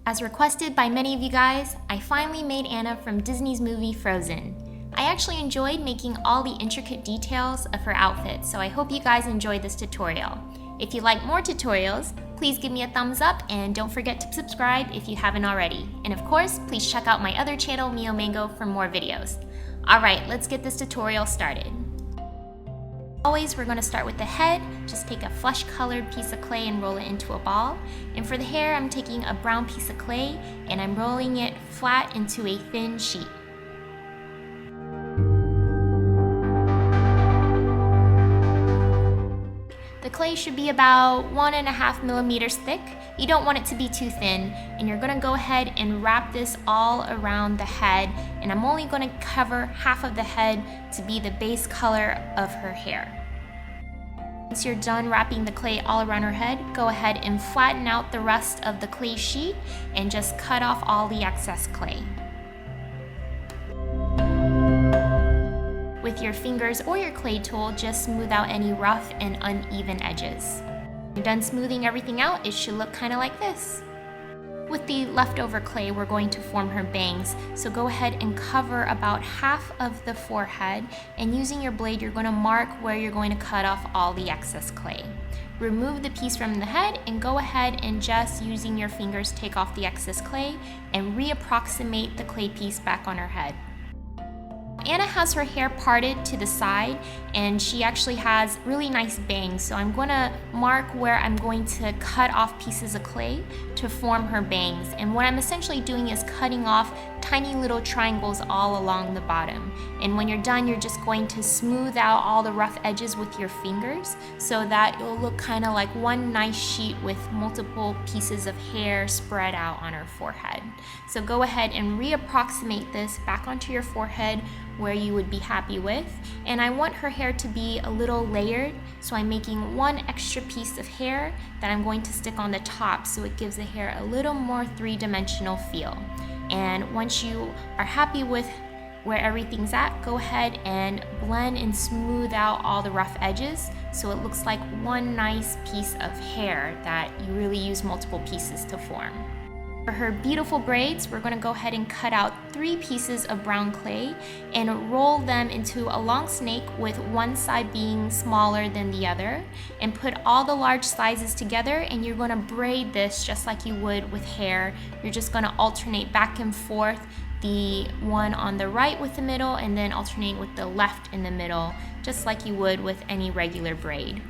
As requested by many of you guys, I finally made Anna from Disney's movie Frozen. I actually enjoyed making all the intricate details of her outfit, so I hope you guys enjoyed this tutorial. If you like more tutorials, please give me a thumbs up and don't forget to subscribe if you haven't already. And of course, please check out my other channel, MioMango, for more videos. Alright, let's get this tutorial started. Always, we're going to start with the head. Just take a flesh colored piece of clay and roll it into a ball. And for the hair, I'm taking a brown piece of clay and I'm rolling it flat into a thin sheet. The clay should be about 1.5 millimeters thick. You don't want it to be too thin. And you're going to go ahead and wrap this all around the head. And I'm only going to cover half of the head to be the base color of her hair. Once you're done wrapping the clay all around her head, go ahead and flatten out the rest of the clay sheet and just cut off all the excess clay. With your fingers or your clay tool, just smooth out any rough and uneven edges. When you're done smoothing everything out, it should look kind of like this. With the leftover clay, we're going to form her bangs, so go ahead and cover about half of the forehead, and using your blade, you're going to mark where you're going to cut off all the excess clay. Remove the piece from the head and go ahead and just using your fingers take off the excess clay and reapproximate the clay piece back on her head. Anna has her hair parted to the side and she actually has really nice bangs, so I'm going to mark where I'm going to cut off pieces of clay to form her bangs. And what I'm essentially doing is cutting off tiny little triangles all along the bottom. And when you're done, you're just going to smooth out all the rough edges with your fingers so that it'll look kind of like one nice sheet with multiple pieces of hair spread out on her forehead. So go ahead and reapproximate this back onto your forehead where you would be happy with. And I want her hair to be a little layered, so I'm making one extra piece of hair that I'm going to stick on the top so it gives the hair a little more three-dimensional feel. And once you are happy with where everything's at, go ahead and blend and smooth out all the rough edges so it looks like one nice piece of hair that you really use multiple pieces to form. For her beautiful braids, we're going to go ahead and cut out 3 pieces of brown clay and roll them into a long snake with one side being smaller than the other, and put all the large sizes together, and you're going to braid this just like you would with hair. You're just going to alternate back and forth, the one on the right with the middle and then alternate with the left in the middle, just like you would with any regular braid.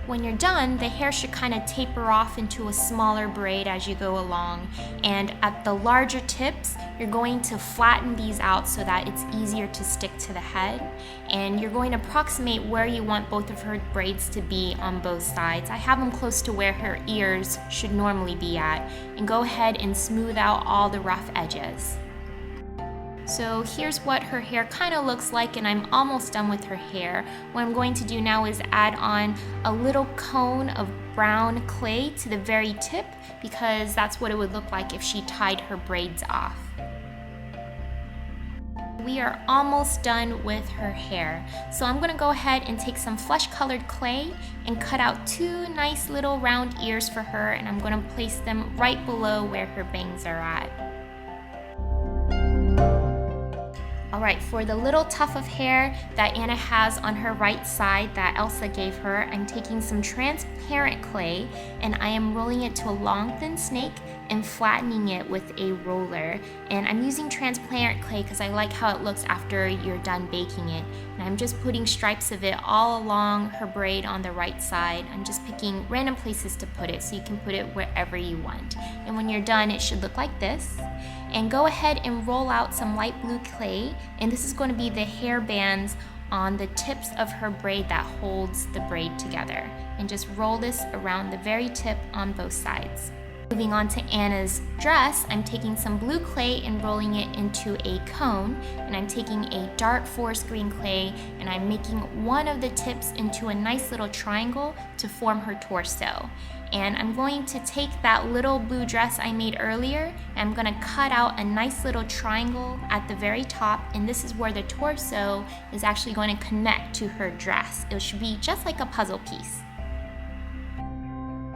When you're done, the hair should kind of taper off into a smaller braid as you go along, and at the larger tips you're going to flatten these out so that it's easier to stick to the head, and you're going to approximate where you want both of her braids to be on both sides. I have them close to where her ears should normally be at, and go ahead and smooth out all the rough edges. So here's what her hair kind of looks like, and I'm almost done with her hair. What I'm going to do now is add on a little cone of brown clay to the very tip, because that's what it would look like if she tied her braids off. We are almost done with her hair. So I'm going to go ahead and take some flesh colored clay and cut out 2 nice little round ears for her, and I'm going to place them right below where her bangs are at. Alright, for the little tuft of hair that Anna has on her right side that Elsa gave her, I'm taking some transparent clay and I am rolling it to a long thin snake and flattening it with a roller. And I'm using transparent clay because I like how it looks after you're done baking it. And I'm just putting stripes of it all along her braid on the right side. I'm just picking random places to put it so you can put it wherever you want. And when you're done, it should look like this. And go ahead and roll out some light blue clay, and this is going to be the hair bands on the tips of her braid that holds the braid together. And just roll this around the very tip on both sides. Moving on to Anna's dress, I'm taking some blue clay and rolling it into a cone, and I'm taking a dark forest green clay and I'm making one of the tips into a nice little triangle to form her torso. And I'm going to take that little blue dress I made earlier and I'm going to cut out a nice little triangle at the very top, and this is where the torso is actually going to connect to her dress. It should be just like a puzzle piece.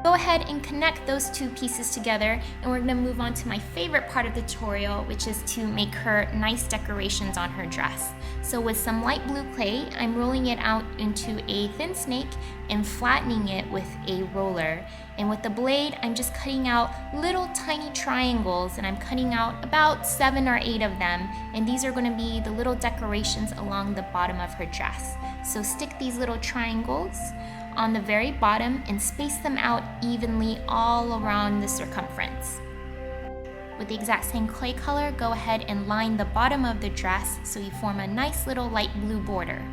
Go ahead and connect those two pieces together, and we're going to move on to my favorite part of the tutorial, which is to make her nice decorations on her dress. So with some light blue clay, I'm rolling it out into a thin snake and flattening it with a roller. And with the blade, I'm just cutting out little tiny triangles, and I'm cutting out about 7 or 8 of them. And these are going to be the little decorations along the bottom of her dress. So stick these little triangles on the very bottom and space them out evenly all around the circumference. With the exact same clay color, go ahead and line the bottom of the dress so you form a nice little light blue border.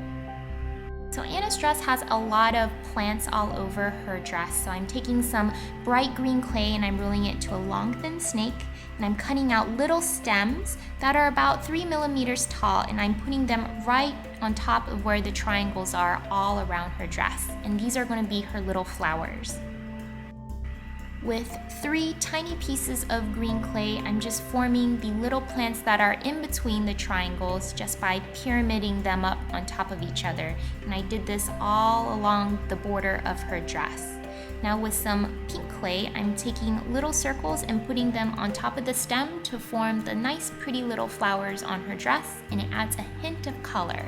So Anna's dress has a lot of plants all over her dress. So I'm taking some bright green clay and I'm rolling it to a long thin snake, and I'm cutting out little stems that are about 3 millimeters tall, and I'm putting them right on top of where the triangles are all around her dress. And these are going to be her little flowers. With 3 tiny pieces of green clay, I'm just forming the little plants that are in between the triangles just by pyramiding them up on top of each other. And I did this all along the border of her dress. Now with some pink clay, I'm taking little circles and putting them on top of the stem to form the nice pretty little flowers on her dress, and it adds a hint of color.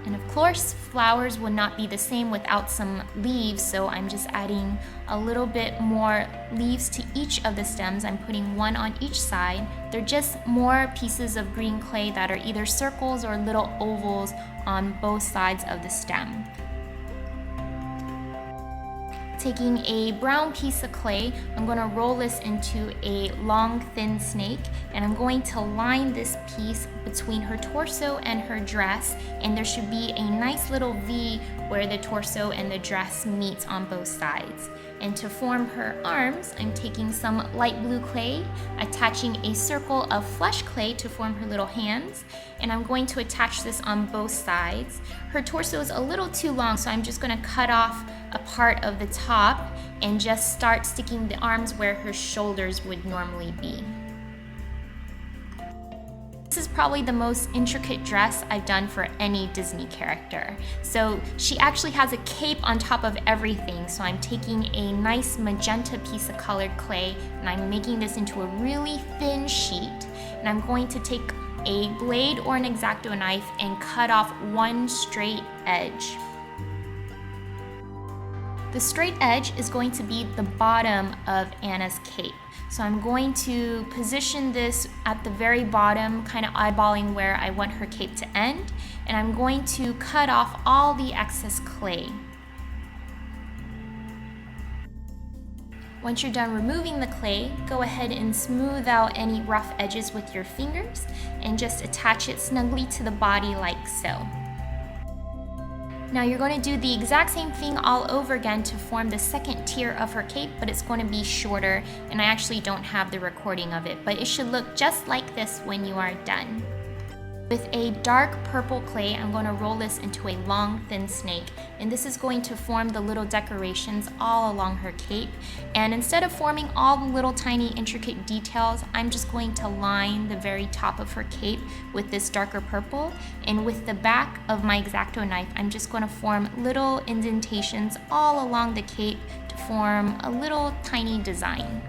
And of course, flowers would not be the same without some leaves, so I'm just adding a little bit more leaves to each of the stems. I'm putting one on each side. They're just more pieces of green clay that are either circles or little ovals on both sides of the stem. Taking a brown piece of clay, I'm going to roll this into a long thin snake, and I'm going to line this piece between her torso and her dress, and there should be a nice little V where the torso and the dress meet on both sides. And to form her arms, I'm taking some light blue clay, attaching a circle of flesh clay to form her little hands, and I'm going to attach this on both sides. Her torso is a little too long, so I'm just going to cut off a part of the top and just start sticking the arms where her shoulders would normally be. This is probably the most intricate dress I've done for any Disney character. So she actually has a cape on top of everything. So I'm taking a nice magenta piece of colored clay and I'm making this into a really thin sheet. And I'm going to take a blade or an X-Acto knife and cut off one straight edge. The straight edge is going to be the bottom of Anna's cape. So I'm going to position this at the very bottom, kind of eyeballing where I want her cape to end, and I'm going to cut off all the excess clay. Once you're done removing the clay, go ahead and smooth out any rough edges with your fingers and just attach it snugly to the body like so. Now you're going to do the exact same thing all over again to form the second tier of her cape, but it's going to be shorter, and I actually don't have the recording of it, but it should look just like this when you are done. With a dark purple clay, I'm going to roll this into a long thin snake, and this is going to form the little decorations all along her cape. And instead of forming all the little tiny intricate details, I'm just going to line the very top of her cape with this darker purple, and with the back of my X-Acto knife, I'm just going to form little indentations all along the cape to form a little tiny design.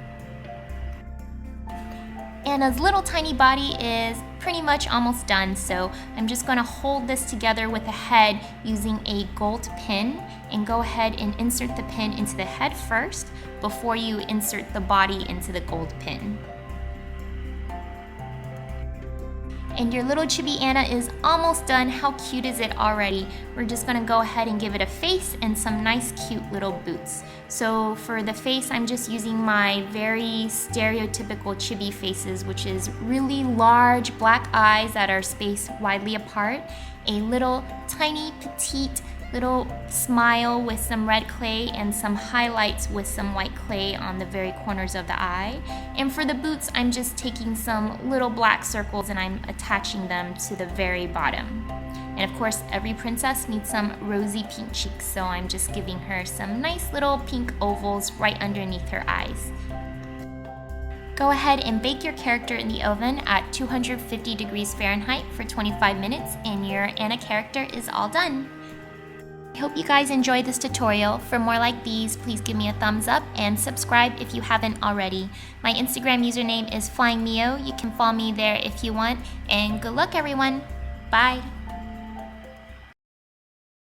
Anna's little tiny body is pretty much almost done, so I'm just going to hold this together with a head using a gold pin, and go ahead and insert the pin into the head first before you insert the body into the gold pin. And your little Chibi Anna is almost done. How cute is it already? We're just gonna go ahead and give it a face and some nice cute little boots. So for the face, I'm just using my very stereotypical Chibi faces, which is really large black eyes that are spaced widely apart, a little tiny petite little smile with some red clay and some highlights with some white clay on the very corners of the eye. And for the boots, I'm just taking some little black circles and I'm attaching them to the very bottom. And of course, every princess needs some rosy pink cheeks, so I'm just giving her some nice little pink ovals right underneath her eyes. Go ahead and bake your character in the oven at 250 degrees Fahrenheit for 25 minutes and your Anna character is all done. I hope you guys enjoyed this tutorial. For more like these, please give me a thumbs up and subscribe if you haven't already. My Instagram username is flyingmio. You can follow me there if you want. And good luck, everyone. Bye.